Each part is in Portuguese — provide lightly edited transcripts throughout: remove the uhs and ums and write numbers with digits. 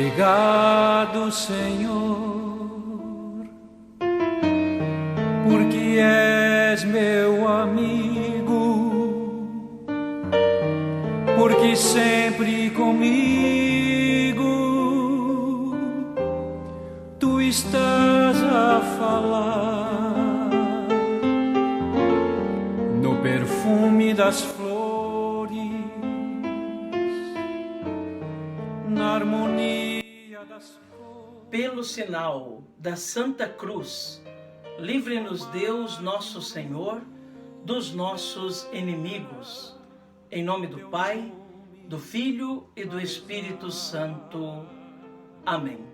Obrigado, Senhor, porque és meu amigo, porque sempre comigo tu estás a falar no perfume das flores, na harmonia das cores. Pelo sinal da Santa Cruz, livre-nos Deus nosso Senhor dos nossos inimigos. Em nome do Pai, do Filho e do Espírito Santo. Amém.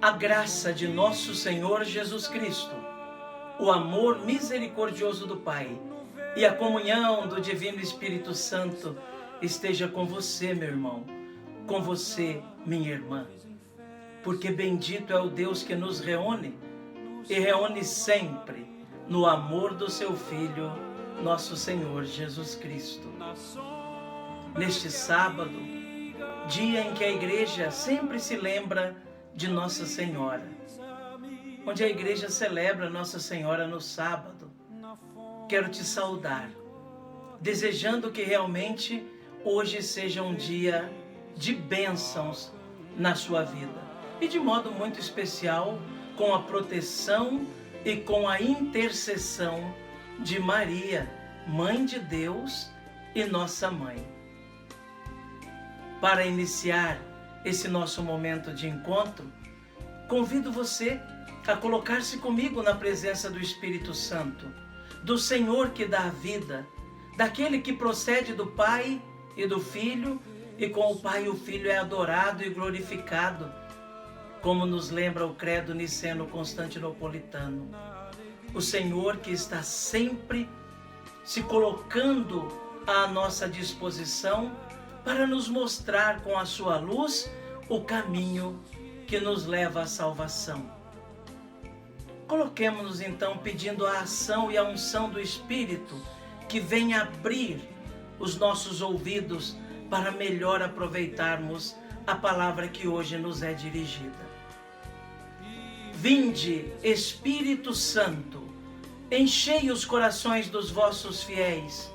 A graça de nosso Senhor Jesus Cristo, o amor misericordioso do Pai e a comunhão do Divino Espírito Santo esteja com você, meu irmão, com você, minha irmã. Porque bendito é o Deus que nos reúne e reúne sempre no amor do seu Filho, nosso Senhor Jesus Cristo. Neste sábado, dia em que a igreja sempre se lembra de Nossa Senhora, onde a igreja celebra Nossa Senhora no sábado, quero te saudar, desejando que realmente hoje seja um dia de bênçãos na sua vida. E de modo muito especial, com a proteção e com a intercessão de Maria, Mãe de Deus e nossa Mãe. Para iniciar esse nosso momento de encontro, convido você a colocar-se comigo na presença do Espírito Santo, do Senhor que dá a vida, daquele que procede do Pai e do Filho, e com o Pai e o Filho é adorado e glorificado, como nos lembra o credo niceno-constantinopolitano. O Senhor que está sempre se colocando à nossa disposição para nos mostrar com a sua luz o caminho que nos leva à salvação. Coloquemo-nos então pedindo a ação e a unção do Espírito que vem abrir os nossos ouvidos para melhor aproveitarmos a palavra que hoje nos é dirigida. Vinde, Espírito Santo, enchei os corações dos vossos fiéis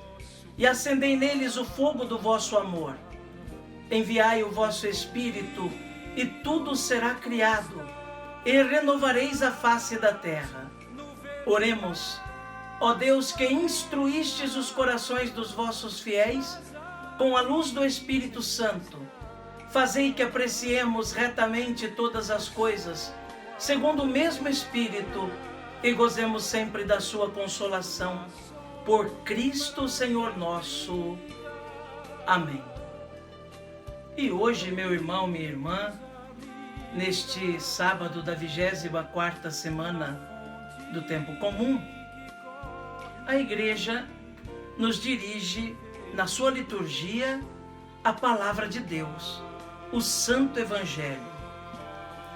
e acendei neles o fogo do vosso amor. Enviai o vosso Espírito e tudo será criado e renovareis a face da terra. Oremos, ó Deus que instruístes os corações dos vossos fiéis com a luz do Espírito Santo, fazei que apreciemos retamente todas as coisas, segundo o mesmo Espírito, e gozemos sempre da sua consolação. Por Cristo Senhor nosso. Amém. E hoje, meu irmão, minha irmã, neste sábado da 24ª semana do tempo comum, a igreja nos dirige na sua liturgia a palavra de Deus, o Santo Evangelho.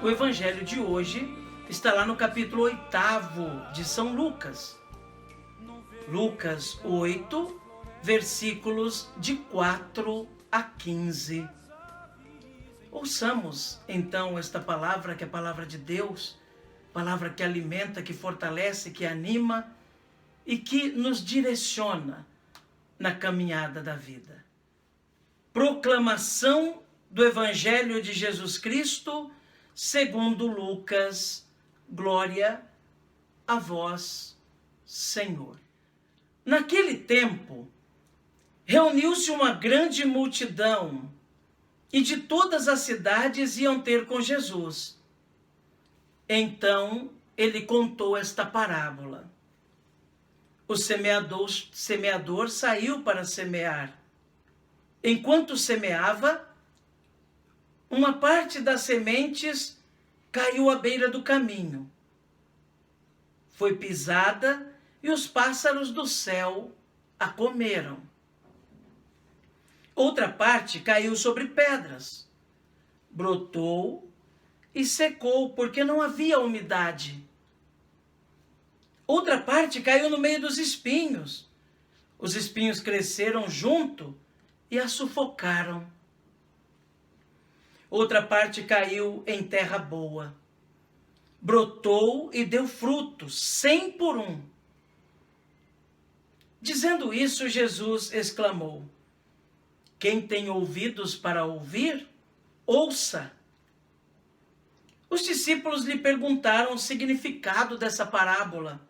O Evangelho de hoje está lá no capítulo 8º de São Lucas. Lucas 8, versículos de 4 a 15. Ouçamos então esta palavra, que é a palavra de Deus, palavra que alimenta, que fortalece, que anima e que nos direciona na caminhada da vida. Proclamação do Evangelho de Jesus Cristo, segundo Lucas. Glória a vós, Senhor. Naquele tempo, reuniu-se uma grande multidão e de todas as cidades iam ter com Jesus. Então ele contou esta parábola. O semeador saiu para semear. Enquanto semeava, uma parte das sementes caiu à beira do caminho. Foi pisada e os pássaros do céu a comeram. Outra parte caiu sobre pedras, brotou e secou, porque não havia umidade. Outra parte caiu no meio dos espinhos. Os espinhos cresceram junto e a sufocaram. Outra parte caiu em terra boa. Brotou e deu frutos, 100 por 1. Dizendo isso, Jesus exclamou: quem tem ouvidos para ouvir, ouça. Os discípulos lhe perguntaram o significado dessa parábola.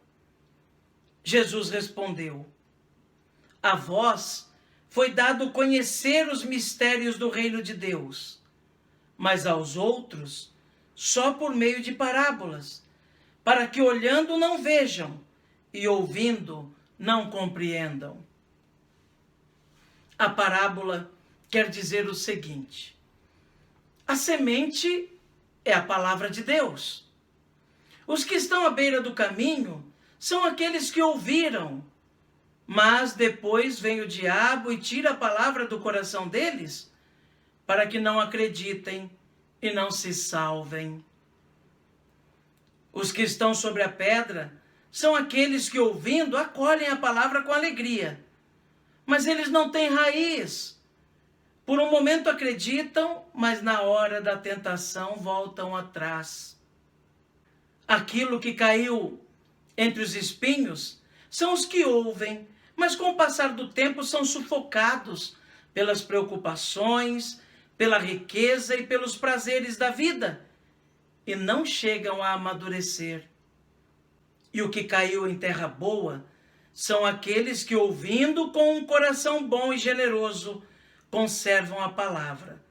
Jesus respondeu: a vós foi dado conhecer os mistérios do reino de Deus, mas aos outros só por meio de parábolas, para que olhando não vejam e ouvindo não compreendam. A parábola quer dizer o seguinte: a semente é a palavra de Deus. Os que estão à beira do caminho são aqueles que ouviram, mas depois vem o diabo e tira a palavra do coração deles, para que não acreditem e não se salvem. Os que estão sobre a pedra são aqueles que, ouvindo, acolhem a palavra com alegria, mas eles não têm raiz. Por um momento acreditam, mas na hora da tentação voltam atrás. Aquilo que caiu entre os espinhos são os que ouvem, mas com o passar do tempo são sufocados pelas preocupações, pela riqueza e pelos prazeres da vida, e não chegam a amadurecer. E o que caiu em terra boa são aqueles que, ouvindo com um coração bom e generoso, conservam a palavra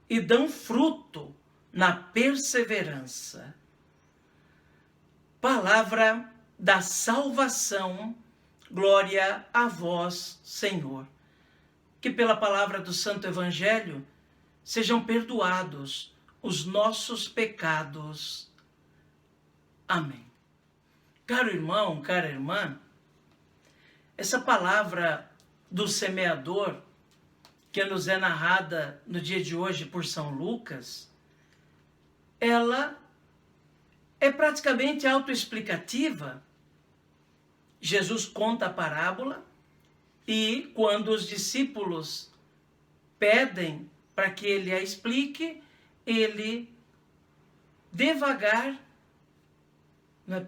e dão fruto na perseverança. Palavra da salvação, glória a vós, Senhor. Que pela palavra do Santo Evangelho sejam perdoados os nossos pecados. Amém. Caro irmão, cara irmã, essa palavra do semeador, que nos é narrada no dia de hoje por São Lucas, ela é praticamente autoexplicativa. Jesus conta a parábola e, quando os discípulos pedem para que ele a explique, ele devagar,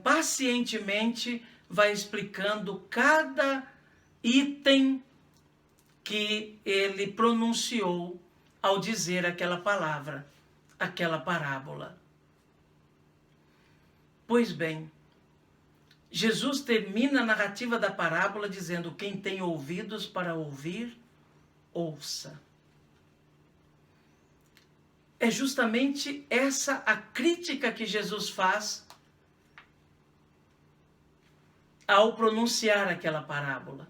pacientemente, vai explicando cada item que ele pronunciou ao dizer aquela palavra, aquela parábola. Pois bem, Jesus termina a narrativa da parábola dizendo: quem tem ouvidos para ouvir, ouça. É justamente essa a crítica que Jesus faz ao pronunciar aquela parábola.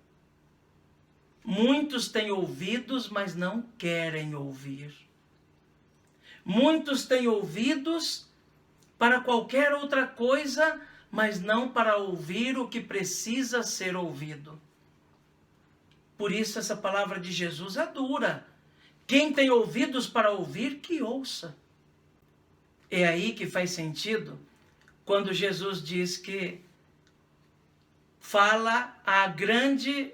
Muitos têm ouvidos, mas não querem ouvir. Muitos têm ouvidos para qualquer outra coisa, mas não para ouvir o que precisa ser ouvido. Por isso essa palavra de Jesus é dura. Quem tem ouvidos para ouvir, que ouça. É aí que faz sentido quando Jesus diz que fala à grande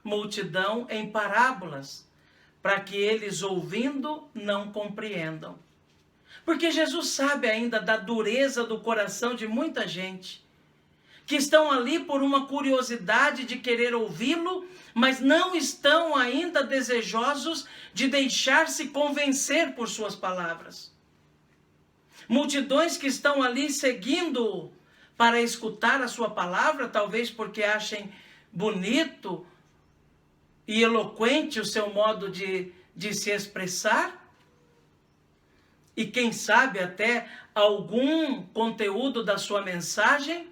multidão em parábolas, para que eles, ouvindo, não compreendam. Porque Jesus sabe ainda da dureza do coração de muita gente, que estão ali por uma curiosidade de querer ouvi-lo, mas não estão ainda desejosos de deixar-se convencer por suas palavras. Multidões que estão ali seguindo para escutar a sua palavra, talvez porque achem bonito e eloquente o seu modo de se expressar, e quem sabe até algum conteúdo da sua mensagem,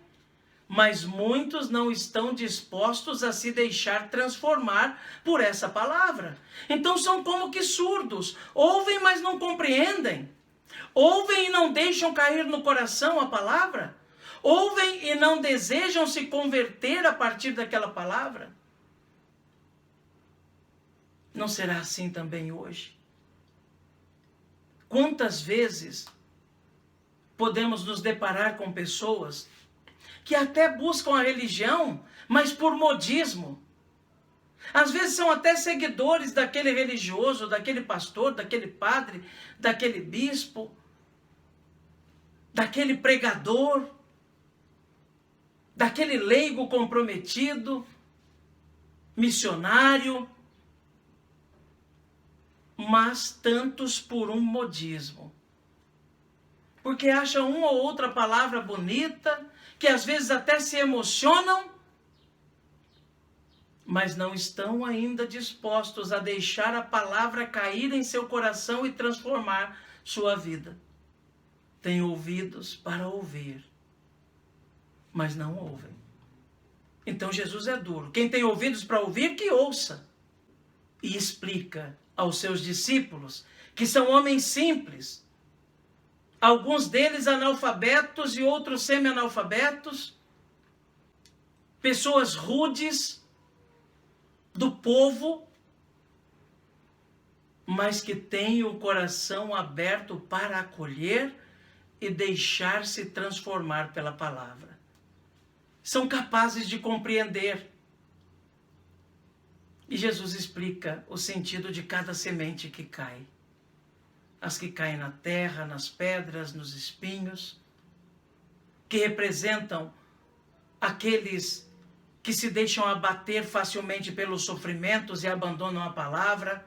mas muitos não estão dispostos a se deixar transformar por essa palavra. Então são como que surdos, ouvem, mas não compreendem, ouvem e não deixam cair no coração a palavra, ouvem e não desejam se converter a partir daquela palavra. Não será assim também hoje? Quantas vezes podemos nos deparar com pessoas que até buscam a religião, mas por modismo. Às vezes são até seguidores daquele religioso, daquele pastor, daquele padre, daquele bispo, daquele pregador, daquele leigo comprometido, missionário, mas tantos por um modismo. Porque acham uma ou outra palavra bonita, que às vezes até se emocionam, mas não estão ainda dispostos a deixar a palavra cair em seu coração e transformar sua vida. Têm ouvidos para ouvir, mas não ouvem. Então Jesus é duro. Quem tem ouvidos para ouvir, que ouça. E explica aos seus discípulos, que são homens simples, alguns deles analfabetos e outros semi-analfabetos, pessoas rudes do povo, mas que têm o coração aberto para acolher e deixar-se transformar pela palavra. São capazes de compreender. E Jesus explica o sentido de cada semente que cai. As que caem na terra, nas pedras, nos espinhos, que representam aqueles que se deixam abater facilmente pelos sofrimentos e abandonam a palavra,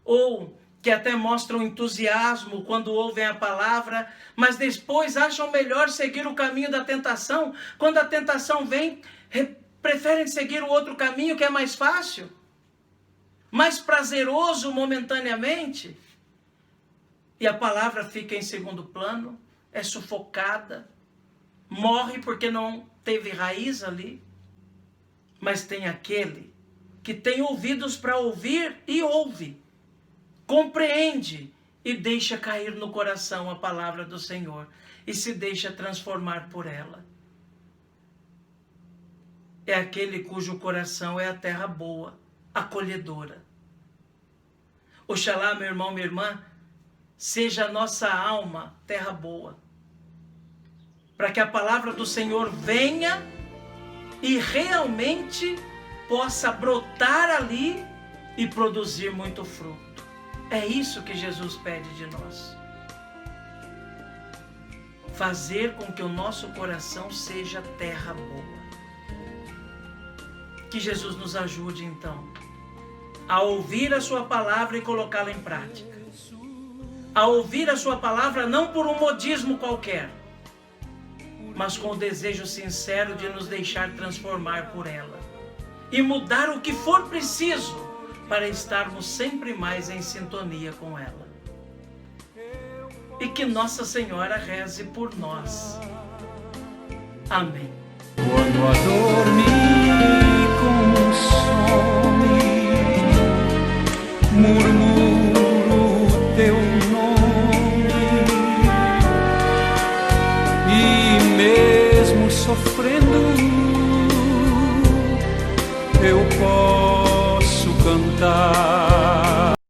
ou que até mostram entusiasmo quando ouvem a palavra, mas depois acham melhor seguir o caminho da tentação. Quando a tentação vem, preferem seguir o outro caminho que é mais fácil, mais prazeroso momentaneamente. E a palavra fica em segundo plano, é sufocada, morre porque não teve raiz ali. Mas tem aquele que tem ouvidos para ouvir e ouve, compreende e deixa cair no coração a palavra do Senhor e se deixa transformar por ela. É aquele cujo coração é a terra boa, acolhedora. Oxalá, meu irmão, minha irmã, seja a nossa alma terra boa, para que a palavra do Senhor venha e realmente possa brotar ali e produzir muito fruto. É isso que Jesus pede de nós. Fazer com que o nosso coração seja terra boa. Que Jesus nos ajude, então, a ouvir a sua palavra e colocá-la em prática. A ouvir a sua palavra não por um modismo qualquer, mas com o desejo sincero de nos deixar transformar por ela e mudar o que for preciso para estarmos sempre mais em sintonia com ela. E que Nossa Senhora reze por nós. Amém. Quando a dor me consome, murmuro teu nome, e mesmo sofrendo eu posso cantar